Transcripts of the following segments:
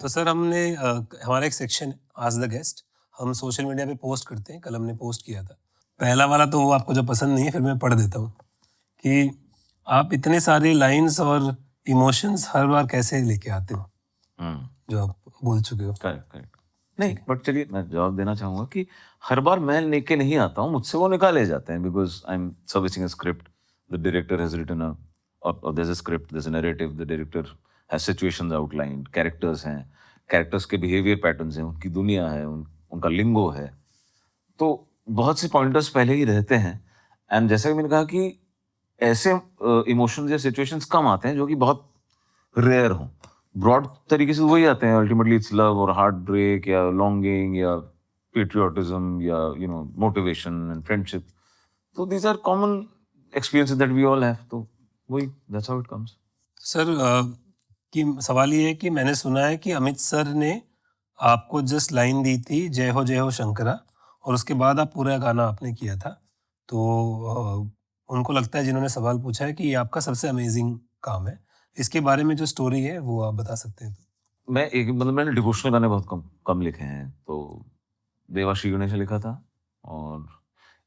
तो सर हमने हमारा एक सेक्शन है आज द गेस्ट, हम सोशल मीडिया पे पोस्ट करते हैं। कल हमने पोस्ट किया था पहला वाला, तो वो आपको जो पसंद नहीं है, फिर मैं पढ़ देता हूँ कि आप इतने सारे लाइंस और इमोशंस हर बार कैसे लेके आते हो, जो आप बोल चुके हो। Correct correct. नहीं, बट चलिए मैं जवाब देना चाहूंगा कि हर बार मैं लेके नहीं आता हूँ, मुझसे वो निकाले जाते हैं because I am servicing a script, the director has written a और there is a script, there is a narrative, the director has situations outlined, characters हैं, कैरेक्टर्स के बिहेवियर पैटर्न्स हैं, उनकी दुनिया है, उनका लिंगो है, तो बहुत से पॉइंटर्स पहले ही रहते हैं। एंड जैसा कि मैंने कहा कि ऐसे इमोशंस या सिचुएशंस कम आते हैं जो कि बहुत रेयर हों। ब्रॉड तरीके से वही आते हैं, अल्टीमेटली इट्स लव और हार्ट ब्रेक या लॉन्गिंग या पेट्रियोटिज्म या मोटिवेशन एंड फ्रेंडशिप। तो these are common experiences that we all have, तो वही that's how it comes. Sir कि सवाल ये है कि मैंने सुना है कि अमित सर ने आपको जस्ट लाइन दी थी, जय हो शंकरा, और उसके बाद आप पूरा गाना आपने किया था। तो उनको लगता है, जिन्होंने सवाल पूछा है, कि ये आपका सबसे अमेजिंग काम है। इसके बारे में जो स्टोरी है वो आप बता सकते हैं तो। मैंने डिवोशनल गाने बहुत कम कम लिखे हैं। तो देवाश्री गणेश लिखा था, और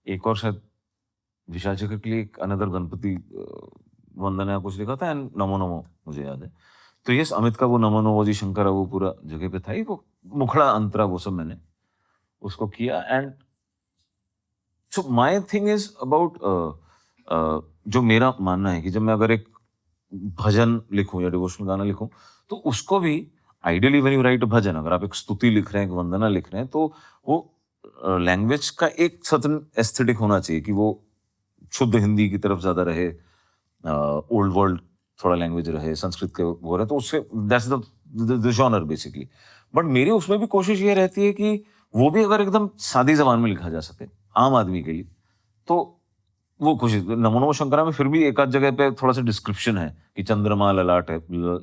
एक और शायद विशाल चक्र के लिए एक अनदर गणपति वंदना कुछ लिखा था, एंड नमो नमो मुझे याद है। तो यस, अमित का वो नमो नमो जी शंकरा वो पूरा जगह पे था ही, वो मुखड़ा अंतरा वो सब मैंने उसको किया। And so my thing is about, जो मेरा मानना है कि जब मैं अगर एक भजन लिखूं या डिवोशनल गाना लिखूं, तो उसको भी आइडियली व्हेन यू राइट अ भजन, अगर आप एक स्तुति लिख रहे हैं, एक वंदना लिख रहे हैं, तो वो लैंग्वेज का एक सर्टेन एस्थेटिक होना चाहिए कि वो शुद्ध हिंदी की तरफ ज्यादा रहे, ओल्ड वर्ल्ड थोड़ा लैंग्वेज रहे, संस्कृत के वो रहे, तो उससे that's the genre basically. But मेरी उसमें भी कोशिश ये रहती है कि वो भी अगर एकदम सादी जबान में लिखा जा सके आम आदमी के लिए, तो वो कोशिश। नमो नमो शंकरा में फिर भी एक आध जगह पे थोड़ा सा डिस्क्रिप्शन है कि चंद्रमा ललाट है,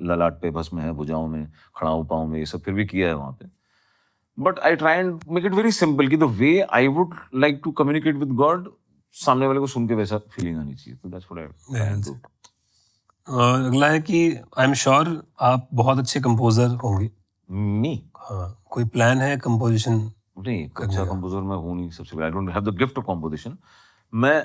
ललाट पे भस्म है, भुजाओं में, खड़ाऊ पाँव में, ये सब फिर भी किया है वहां पे। But I try and make it very simple कि the way I would like to communicate with God, सामने वाले को सुन के वैसा फीलिंग आनी चाहिए। तो दैट्स व्हाट आई डू। अगला है कि आई एम श्योर आप बहुत अच्छे कंपोजर होंगे। मी? हाँ, कोई प्लान है कंपोजिशन? नहीं, अच्छा कंपोजर मैं हूँ नहीं, सबसे पहले आई don't have the gift of composition. मैं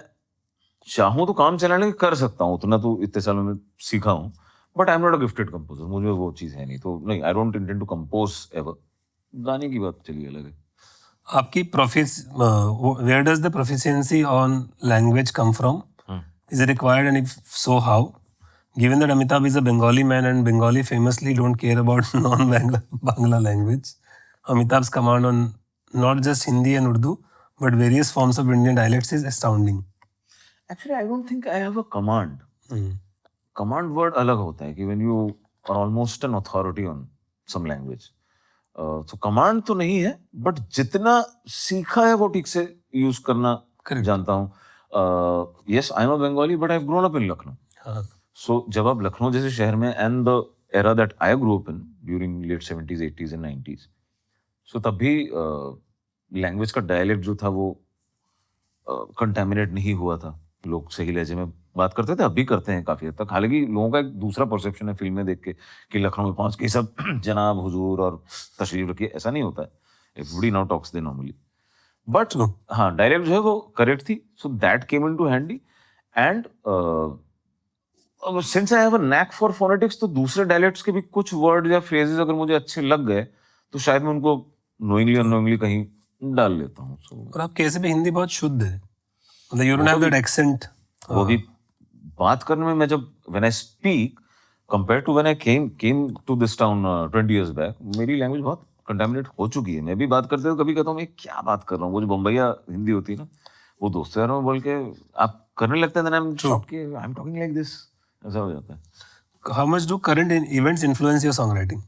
चाहूँ तो काम चलाने कर सकता हूँ, उतना तो इतने सालों में सीखा हूँ, but I am not a gifted composer, मुझे वो चीज़ है नहीं। तो नहीं, I don't intend to compose ever. गाने की बात चलिए अलग है। आपकी where does the proficiency on language come from? Is it required, and if so how? Given that Amitabh is a Bengali man and Bengali famously don't care about non-Bangla language, Amitabh's command on not just Hindi and Urdu but various forms of Indian dialects is astounding. Actually, I don't think I have a command. Command word अलग होता है कि when you are almost an authority on some language. तो command तो नहीं है, but जितना सीखा है वो ठीक से यूज करना जानता हूँ। Yes, I am a Bengali but I have grown up in Lucknow. So जब आप लखनऊ जैसे शहर में, and the era that I grow up in during late 70s 80s and 90s, so तब भी लैंग्वेज का डायलेक्ट जो था वो कंटेमिनेट नहीं हुआ था। लोग सही लहजे में बात करते थे, अब भी करते हैं काफी हद तक। हालांकि लोगों का एक दूसरा परसेप्शन है फिल्में देख के कि लखनऊ में पहुंच के सब जनाब हुजूर और तशरीफ रखिए, ऐसा नहीं होता है। Everybody now talks they normally, but हाँ, डायलेक्ट जो है वो करेक्ट थी, so that came into handy. And since I have a knack for phonetics, तो दूसरे डायलेक्ट्स के भी कुछ वर्ड या फ्रेजेस अगर मुझे अच्छे लग गए तो शायद मैं उनको नोइंगली अननोइंगली कहीं डाल लेता हूँ। और आप कैसे भी हिंदी बहुत शुद्ध है, मतलब you don't have that accent. वो भी बात करने में, मैं जब when I speak compare to when I came to this town 20 years बैक, मेरी लैंग्वेज बहुत कंटामिनेट हो चुकी है। मैं भी बात करते हुए कभी कहता हूँ मैं क्या बात कर रहा हूँ, वो जो बम्बईया हिंदी होती है ना, वो दोस्तों यारों में बोल के आप करने लगते हैं, I am talking like this, ऐसा हो जाता है। How much do current events influence your song writing?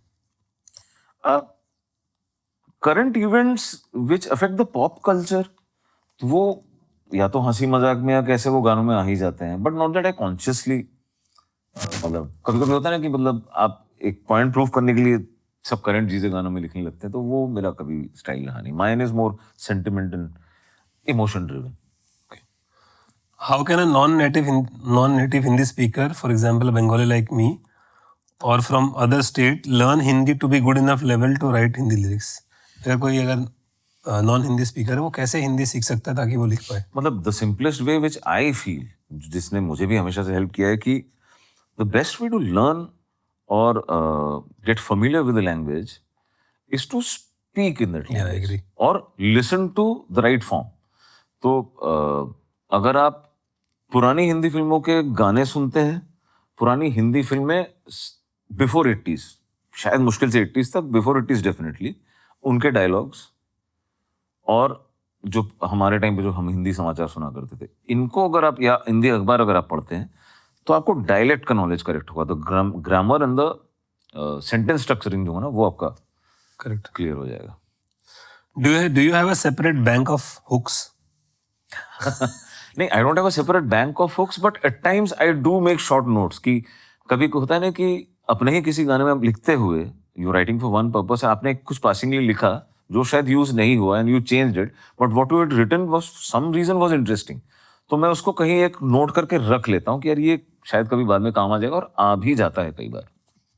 Current events which affect the pop culture, वो या तो हंसी मजाक में या कैसे वो गानों में आ ही जाते हैं, but not that I consciously. मतलब कभी कभी होता है ना कि मतलब आप एक पॉइंट प्रूव करने के लिए सब करंट चीजें गानों में लिखने लगते हैं, तो वो मेरा कभी स्टाइल रहा नहीं। Mine is more sentiment and emotion driven. How can a non-native Hindi speaker, for example a Bengali like me, or from other state learn Hindi to be good enough level to write Hindi lyrics? अगर कोई non Hindi speaker है वो कैसे हिंदी सीख सकता है ताकि वो लिख पाए? मतलब the simplest way which I feel, जिसने मुझे भी हमेशा से हेल्प किया है, कि the best way to learn और get familiar with the language is to speak in that Yeah, I language agree. और listen to the right form. तो अगर आप पुरानी हिंदी फिल्मों के गाने सुनते हैं, पुरानी हिंदी फिल्में बिफोर 80s, शायद मुश्किल से 80s तक, बिफोर 80s डेफिनेटली, उनके डायलॉग्स और जो हमारे टाइम पे जो हम हिंदी समाचार सुना करते थे, इनको अगर आप, या हिंदी अखबार अगर आप पढ़ते हैं, तो आपको डायलेक्ट का नॉलेज करेक्ट होगा, तो grammar and the sentence structuring जो है ना, वो आपका करेक्ट. क्लियर हो जाएगा. Do you have a separate bank of hooks? नहीं, I don't have a separate bank of hooks, but at times I do make short notes. कि कभी होता है ना कि अपने ही किसी गाने में आप लिखते हुए, you writing for one purpose, आपने कुछ पासिंगली लिखा जो शायद यूज नहीं हुआ and you changed it, but what you had written was some reason was interesting, तो मैं उसको कहीं एक नोट करके रख लेता हूँ कि यार ये शायद कभी बाद में काम आ जाएगा, और आ भी जाता है कई बार,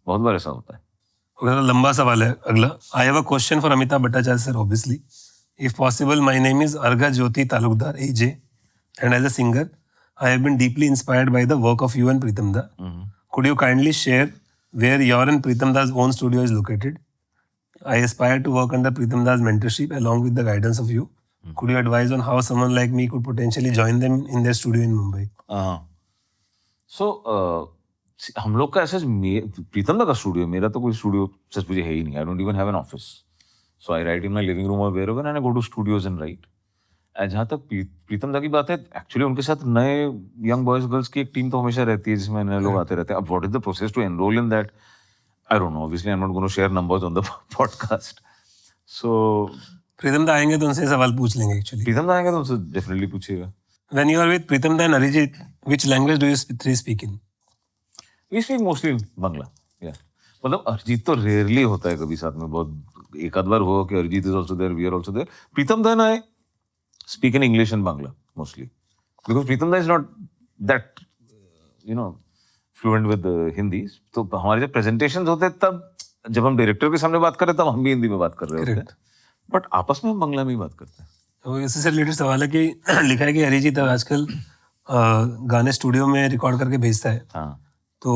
बहुत बार ऐसा होता है. अगला लंबा सवाल है अगला. I have a question for Amitabh Bhattacharya sir. Obviously, if possible, my name is Argha Jyoti Talukdar AJ, and as a singer I have been deeply inspired by the work of you and Pritam Da. Could you kindly share where your and Pritam Da's own studio is located? I aspire to work under Pritam Da's mentorship along with the guidance of you. Could you advise on how someone like me could potentially join them in their studio in Mumbai? सो हम लोग का ऐसा प्रीतम दा का studio, मेरा तो कोई studio सच मुझे है ही नहीं. I don't even have an office, so I write in my living room और wherever, and I go to studios and write. जहाँ तक प्रीतम दा की बात है, एक्चुअली उनके साथ नए यंग बॉयज गर्ल्स की एक टीम तो हमेशा रहती है जिसमें नए लोग आते रहते हैं. अब what is the process to enrol in that, I don't know. Obviously I am not going to share numbers on the podcast. So Pritam Da आएंगे तो उनसे सवाल पूछ लेंगे एक्चुअली. प्रीतम दा आएंगे तो उनसे डेफिनेटली पूछिएगा. When you are with Pritam Da and Arijit, which language do you three speak in? We speak mostly Bangla. या मतलब अरिजीत तो रेयरली होता है कभी साथ में, बहुत एक आध बार हुआ कि Arijit is also there, we are also there. Pritam da and I speak in English and Bangla mostly, because Pritam Da is not that fluent with Hindi. तो हमारे जब presentations होते हैं, तब जब हम डायरेक्टर के सामने बात कर रहे हैं, तब हम भी हिंदी में बात कर रहे होते हैं, बट आपस में हम बांग्ला में ही बात करते हैं. तो इससे रिलेटेड सवाल है कि लिखा है कि अरिजीत आजकल गाने स्टूडियो में रिकॉर्ड करके भेजता है. हाँ. तो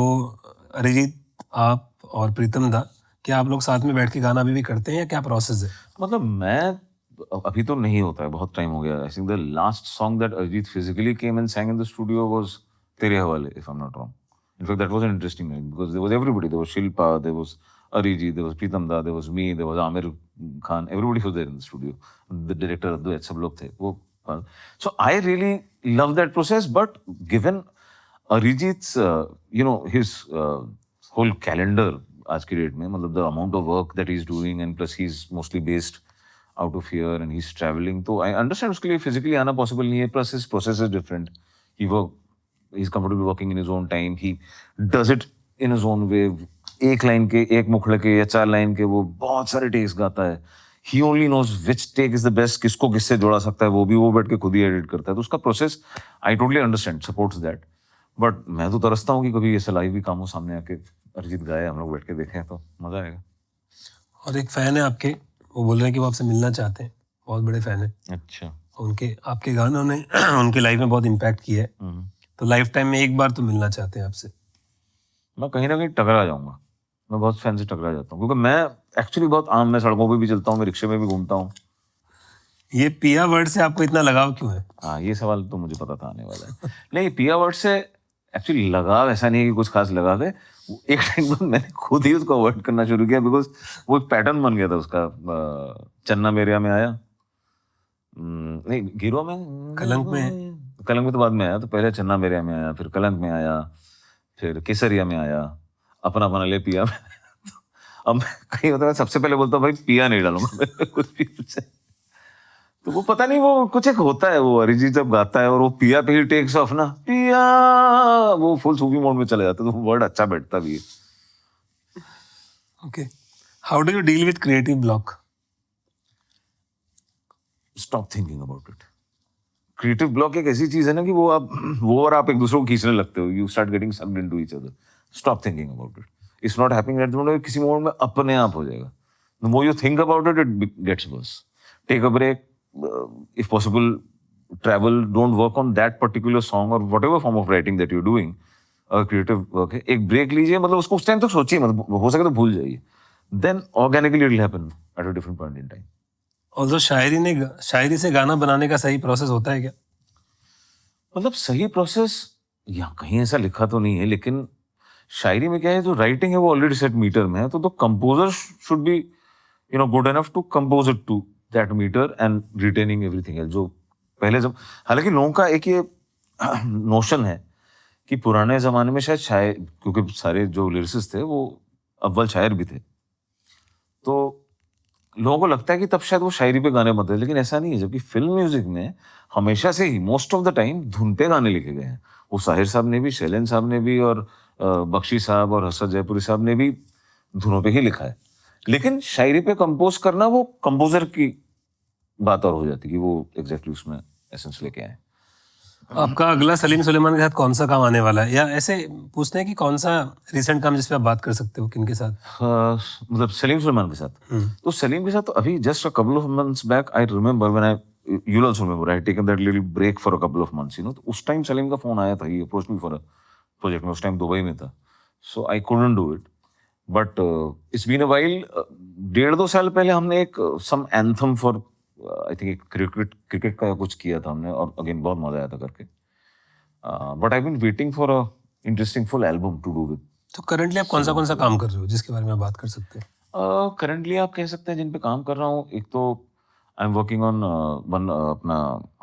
अरिजीत, आप और प्रीतम दा, क्या आप लोग साथ में बैठ के गाना अभी भी करते हैं या क्या प्रोसेस है? मतलब मैं अभी तो नहीं होता है, बहुत टाइम हो गया. I think the last song that Arijit physically came and sang in the studio was तेरे हवाले, if I'm not wrong. In fact, that was an interesting night because there was everybody. There was Shilpa, there was Arijit, there was Pritam Da, there was me, there was Amir Khan. Everybody was there in the studio. The director, दुएट, सब लोग थे. वो so I really love that process. But given Arijit's his whole calendar आज की date में, मतलब the amount of work that he's doing, and plus he's mostly based out of here and he's traveling, तो I understand उसके लिए physically आना possible नहीं है. Plus his process is different. He's comfortable working in his own time. He does it in his own way. एक line के, एक मुखड़े के या 4 लाइन के वो बहुत सारे टेक्स गाता है. He only knows which take is the best, किसको किससे जोड़ा सकता है, वो बैठ के खुद ही एडिट करता है. तो उसका process I totally understand, supports that. But मैं तो तरसता हूँ कि कभी ऐसा लाइव भी काम हो, सामने आके अरिजीत गाए, हम लोग बैठ के देखें तो मजा आएगा. और एक फैन है आपके, वो बोल रहे हैं कि वो आपसे मिलना चाहते हैं, बहुत बड़े फैन है. अच्छा. उनके आपके गानों ने उनके लाइफ में बहुत इम्पैक्ट किया है, तो लाइफ टाइम में एक बार तो मिलना चाहते हैं आपसे. मैं कहीं ना कहीं टकरा जाऊंगा. मैं बहुत फैन से टकरा जाता हूँ, क्योंकि मैं एक्चुअली बहुत आम, मैं सड़कों पे भी चलता हूँ, मैं रिक्शे में भी घूमता हूँ. ये पिया वर्ड से आपको इतना लगाव क्यों है? हाँ, ये सवाल तो मुझे पता था आने वाला है. नहीं, पिया वर्ड से एक्चुअली लगाव ऐसा नहीं है कि कुछ खास लगाव है. एक टाइम पर मैंने खुद ही उसको अवॉइड करना शुरू किया, बिकॉज वो एक पैटर्न बन गया था उसका. चन्ना मेरिया में आया, नहीं गिरो में, कलंक में तो बाद में आया. तो पहले चन्ना मेरिया में आया, फिर कलंक में आया, फिर केसरिया में आया, अपना अपना ले पिया में. अब कहीं होता है, सबसे पहले बोलता हूँ भाई पिया नहीं डालूंगा कुछ भी पूछे. तो वो पता नहीं, वो कुछ एक होता है, वो अरिजीत जब गाता है और वो पिया पे ही टेक्स ऑफ ना, पिया, वो फुल सूफी मोड में चले जाता है, तो वर्ड अच्छा बैठता भी है. Okay, how do you deal with creative block? Stop thinking about it. Creative block एक ऐसी चीज है ना कि वो और आप एक दूसरे को खींचने लगते हो. You start getting sucked into each other. Stop thinking about it. It's not happening at the moment, किसी मोमेंट में अपने आप हो जाएगा. The more you think about it, it gets worse. Take a break, if possible travel, don't work on that particular song or whatever form of writing that you're doing, creative work है, एक break लीजिए, मतलब उसको उस time तक सोचिए, मतलब हो सके तो भूल जाइए, then organically it will happen at a different point in time. Also शायरी से गाना बनाने का सही प्रोसेस होता है क्या? मतलब सही प्रोसेस यहाँ कहीं ऐसा लिखा तो नहीं है, लेकिन शायरी में क्या है, जो राइटिंग है वो ऑलरेडी सेट मीटर में है, तो composer should be good enough to compose it to that metre and retaining everything else. जो पहले जब, हालांकि लोगों का एक ये नोशन है कि पुराने जमाने में शायद शायर, क्योंकि सारे जो लिरिसिस्ट थे वो अव्वल शायर भी थे, तो लोगों को लगता है कि तब शायद वो शायरी पे गाने बनते हैं, लेकिन ऐसा नहीं है. जबकि फिल्म म्यूजिक में हमेशा से ही मोस्ट ऑफ द टाइम धुन पे गाने लिखे गए हैं. वो साहिर साहब ने भी, शैलेन साहब ने भी, और बख्शी साहब और हसरत जयपुरी साहब ने भी धुनों पे ही लिखा है. लेकिन शायरी पे कंपोज करना वो कंपोजर की बात और हो जाती कि वो एग्जैक्टली उसमें एसेंस लेके आए. आपका अगला सलीम सुलेमान के साथ कौन सा काम आने वाला है, या ऐसे पूछते हैं कि कौन सा रिसेंट काम जिस पे आप बात कर सकते हो, किन के साथ? मतलब सलीम सुलेमान के साथ, तो सलीम के साथ तो अभी just a couple of months back I remember when I, you will also remember, I taken that little break for a couple of months, तो उस टाइम सलीम का फोन आया था, he approached me for a project में. उस time Dubai में था, so I couldn't do it, but it's been a while. 1.5-2 साल पहले हमने एक some anthem for I think cricket का कुछ किया था हमने, और अगेन बहुत मजा आया था करके. But I been waiting for a interesting full album to do with. तो करंटली आप कौन सा काम कर रहे हो जिसके बारे में आप बात कर सकते हो? करंटली आप कह सकते हैं जिन पे काम कर रहा हूँ, एक तो I am working on one अपना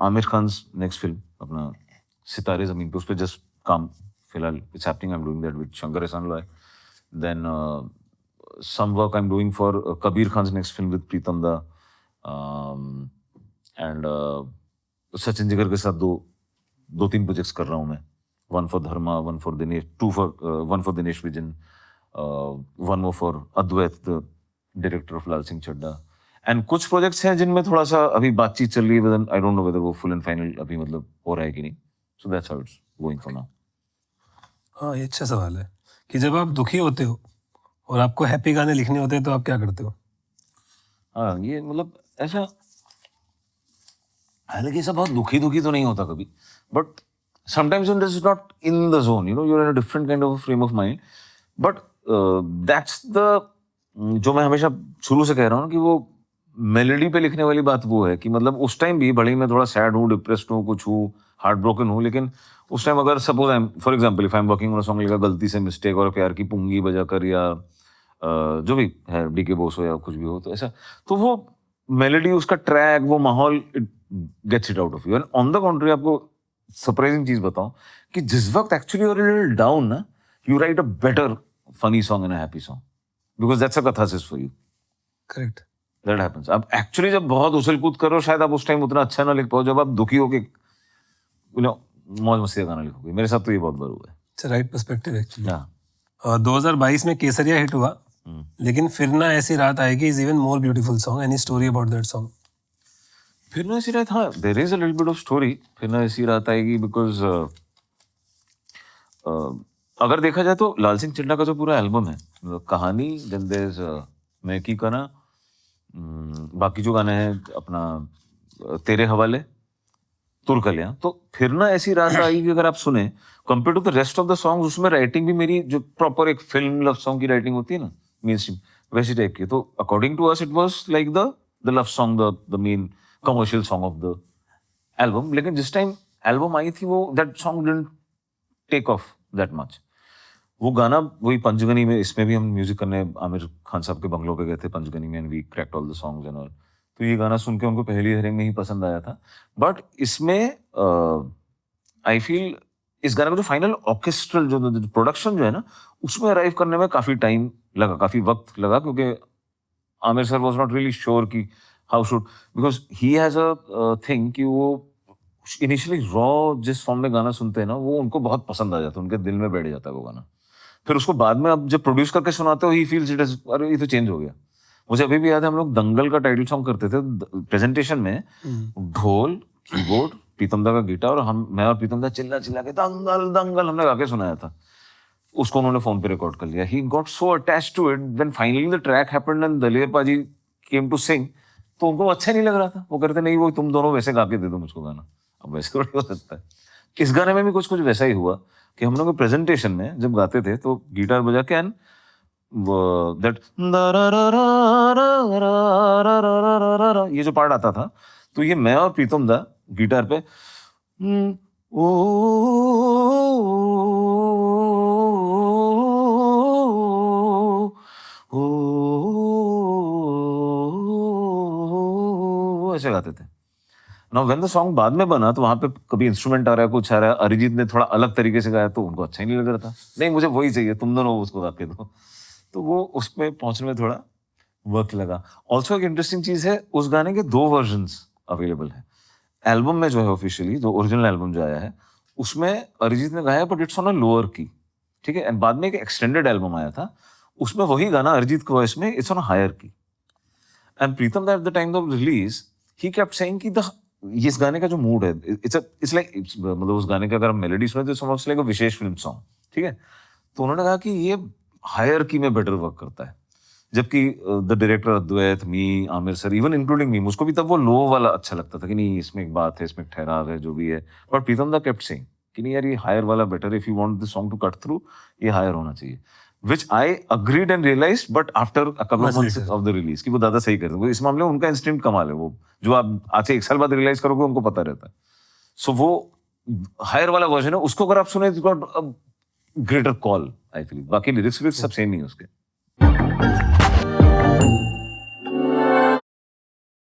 आमिर खान नेक्स्ट फिल्म, अपना सितारे जमीन पे, उस पर जस्ट काम फिलहाल it's happening. I am doing that with Shankar Ehsaan Loy. Then some work I'm doing for Kabir Khan's next film with Pritam Da, and Sachin Jigar के साथ दो तीन प्रोजेक्ट्स कर रहा हूँ मैं. One for Dharma, one for Dinesh, one for Dinesh Vijan, one more for Advait the director of Lal Singh Chaddha. And कुछ projects हैं जिनमें थोड़ा सा अभी बातचीत चल रही है, आई डोंट नो वेदर वो फुल एंड फाइनल अभी मतलब हो रहा है कि नहीं. So that's how it's going for now. हाँ, ये अच्छा सवाल है कि जब आप दुखी होते हो और आपको हैप्पी गाने लिखने होते हैं तो आप क्या करते हो? हाँ, ये मतलब ऐसा, हालांकि ऐसा बहुत दुखी तो नहीं होता कभी, but sometimes when this is not in the zone, you are in a different kind of frame of mind. But that's the, जो मैं हमेशा शुरू से कह रहा हूँ कि वो मेलोडी पे लिखने वाली बात वो है कि मतलब उस टाइम भी भले ही मैं थोड़ा सैड हूँ, डिप्रेस्ड हूँ, कुछ हूँ, हार्ट ब्रोकन हूँ, लेकिन उस टाइम अगर suppose I am, for example if I am working on a song, लगा गलती से मिस्टेक और प्यार की पुंगी बजाकर, या जो भी है डीके बोस हो या कुछ भी हो, तो ऐसा, तो वो मेलोडी, उसका ट्रैक, वो माहौल, it gets it out of you. And on the contrary, आपको सरप्राइजिंग चीज बताऊं कि जिस वक्त actually you are a little down ना, you write a better funny song and a happy song, because that's a catharsis for you. Correct, that happens. आप actually जब बहुत उछल कूद करो, शायद आप उस टाइम उतना अच्छा ना लिख पाओ, जब आप दुखी होके मौज मस्ती का गाना लिखोगे. मेरे साथ तो ये बहुत बार हुआ है. It's right perspective actually. हाँ. 2022 में केसरिया हिट हुआ, लेकिन फिर ना ऐसी रात आएगी is even more beautiful song. Any story about that song? फिर ना ऐसी रात, हाँ, there is a little bit of story. फिर ना ऐसी रात आएगी बिकॉज अगर देखा जाए तो लाल सिंह चड्ढा का जो पूरा एल्बम है, कहानी, देन देयर इज मैं की कना, बाकी जो गाने हैं अपना तेरे हवाले, तुरकलियां, तो फिर ना ऐसी रात आएगी अगर आप सुने, compare to the rest of the songs, उसमें राइटिंग भी मेरी जो प्रॉपर एक फिल्म लव सॉन्ग की राइटिंग होती है ना, मेन स्ट्रीम, वैसी टाइप की. तो according to us it was like the love song, the main commercial song of the album. लेकिन जिस टाइम एल्बम आई थी, वो that song didn't take off that much. वो गाना वही पंचगनी में, इसमें भी हम म्यूजिक करने आमिर खान साहब के बंगलों पे गए थे पंचगनी में, and we cracked all the songs and all. तो ये गाना सुन के उनको पहली हेयरिंग में ही पसंद आया था. बट इसमें आई फील इस गाने का जो फाइनल ऑर्केस्ट्रल जो प्रोडक्शन जो है ना, उसमें अराइव करने में काफी टाइम लगा, काफी वक्त लगा, क्योंकि Aamir sir was not really sure कि how should, because he has a thing कि वो इनिशियली रॉ जिस फॉर्म में गाना सुनते हैं ना, वो उनको बहुत पसंद आ जाता है, उनके दिल में बैठ जाता है वो गाना. फिर उसको बाद में आप जब प्रोड्यूस करके सुनाते हो, ही फील्स इट एज, अरे ये तो चेंज हो गया. मुझे अभी भी याद है, हम लोग दंगल का टाइटल सॉन्ग करते थे प्रेजेंटेशन में, ढोल, कीबोर्ड, प्रीतम दा का गिटार, और मैं और प्रीतम दा चिल्ला चिल्ला के दंगल दंगल हमने गा के सुनाया था. उसको उन्होंने फोन पे रिकॉर्ड कर लिया. He got so attached to it when finally the track happened and दलेर पाजी came to sing. तो उनको अच्छा नहीं लग रहा था. वो कहते नहीं वो तुम दोनों वैसे गा के दे दो मुझको गाना. अब वैसे थोड़ी हो सकता है. इस गाने में भी कुछ कुछ वैसा ही हुआ कि हम लोग प्रेजेंटेशन में जब गाते थे तो गिटार बजा के एंड दैट ये जो पार्ट आता था तो ये मैं और प्रीतम दा गिटार पे ओ ऐसे गाते थे. नाउ व्हेन द सॉन्ग बाद में बना तो वहां पे कभी इंस्ट्रूमेंट आ रहा है कुछ आ रहा है अरिजीत ने थोड़ा अलग तरीके से गाया तो उनको अच्छा ही नहीं लग रहा था. नहीं मुझे वही चाहिए तुम दोनों उसको गा के दो. तो वो उसमें पहुंचने में थोड़ा वक्त लगा. ऑल्सो एक इंटरेस्टिंग चीज है उस गाने के 2 वर्जन्स अवेलेबल है एल्बम में जो है ऑफिशियली जो ओरिजिनल एल्बम जो आया है उसमें अरिजीत ने गाया but it's on a lower की. ठीक है. एंड बाद में एक एक्सटेंडेड एल्बम आया था उसमें वही गाना अरिजीत की वॉइस में इट्स ऑन अ हायर की. And Pritam that the time of release he kept saying कि इस गाने का जो मूड है इट्स लाइक मतलब उस गाने का अगर हम मेलोडी सुने तो इट्स लाइक अ विशेष फिल्म सॉन्ग. ठीक है. तो उन्होंने कहा कि ये हायर की में बेटर वर्क करता है जबकि the director Advait me Aamir sir even including me मुझको भी तब वो लो वाला अच्छा लगता था कि नहीं इसमें एक बात है इसमें एक ठहराव है जो भी है. बट प्रीतम दा केप्ट सेइंग कि नहीं यार ये हायर वाला better if you want the song to cut through ये हायर होना चाहिए. Which I agreed and realized, but after a couple of months of the release, कि वो दादा सही करते हैं. इस मामले में उनका इंस्टिंक्ट कमाल है. वो जो आप आज से 1 साल बाद रियलाइज करोगे उनको पता रहता है. सो वो हायर वाला वर्जन है उसको अगर आप सुने ग्रेटर कॉल आई फील. बाकी लिरिक्स सब सेम ही है उसके.